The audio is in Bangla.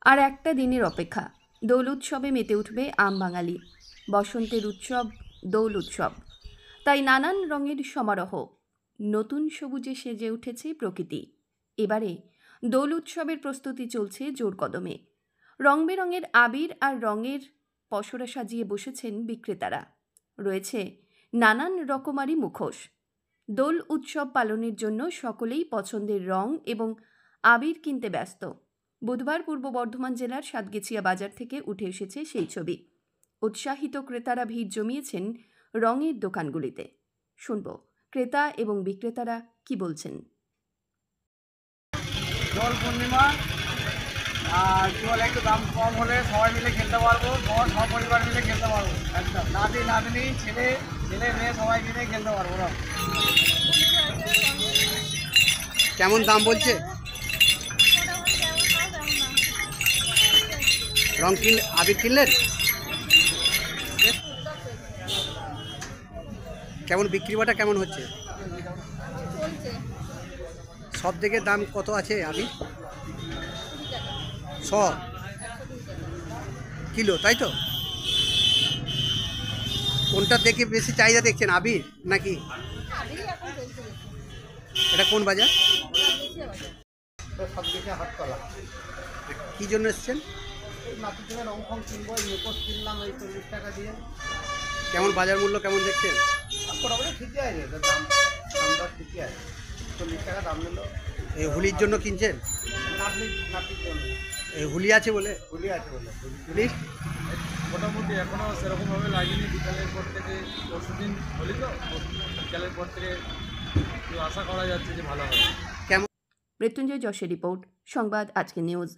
আর একটা দিনের অপেক্ষা। দোল উৎসবে মেতে উঠবে আম বাঙালি। বসন্তের উৎসব দোল উৎসব। তাই নানান রঙের সমারোহ। নতুন সবুজে সেজে উঠেছে প্রকৃতি। এবারে দোল উৎসবের প্রস্তুতি চলছে জোর কদমে। রং বেরঙের আবির আর রঙের পসরা সাজিয়ে বসেছেন বিক্রেতারা। রয়েছে নানান রকমারি মুখোশ। দোল উৎসব পালনের জন্য সকলেই পছন্দের রং এবং আবির কিনতে ব্যস্ত। বুধবার পূর্ব বর্ধমান জেলার সাতগেছিয়া বাজার থেকে উঠে এসেছে সেই ছবি। উৎসাহিত ক্রেতারা ভিড় জমিয়েছেন রঙের দোকানগুলিতে। শুনব ক্রেতা এবং বিক্রেতারা কি বলছেন। দোল পূর্ণিমা আর দোল একটু দাম কম হলে সবাই মিলে খেলতে পারবো, সব পরিবার মিলে খেলতে পারবো। একদম নাতি নাতনি ছেলে মেয়ে সবাই মিলে খেলতে পারবো না। কেমন দাম বলছে? রং আবির কিনলেন? কেমন বিক্রি বাটা কেমন হচ্ছে? সব থেকে দাম কত আছে আবির? 100 কিলো, তাই তো? কোনটা দেখে বেশি চাহিদা দেখছেন, আবির নাকি? এটা কোন বাজার? হাটতলা। কি জন্য এসছেন? নাতির জন্য রং ফং কিনবো, মুখোশ কিনলাম এই 40 টাকা দিয়ে। কেমন বাজার মূল্য কেমন দেখছেন? মোটামুটি ঠিকই আছে, দামটা ঠিকই আছে। 40 টাকা দাম নিল। এই হোলির জন্য কিনছেন? নাতির জন্য এই হোলি আছে বলে? হোলি আছে বলে। হোলি মোটামুটি এখনও সেরকমভাবে লাগেনি। বিকালের পর থেকে পরশুদিন হোলি তো, বিকালের পর থেকে আশা করা যাচ্ছে যে ভালো হবে। মৃত্যুঞ্জয় যশের রিপোর্ট, সংবাদ আজকে নিউজ।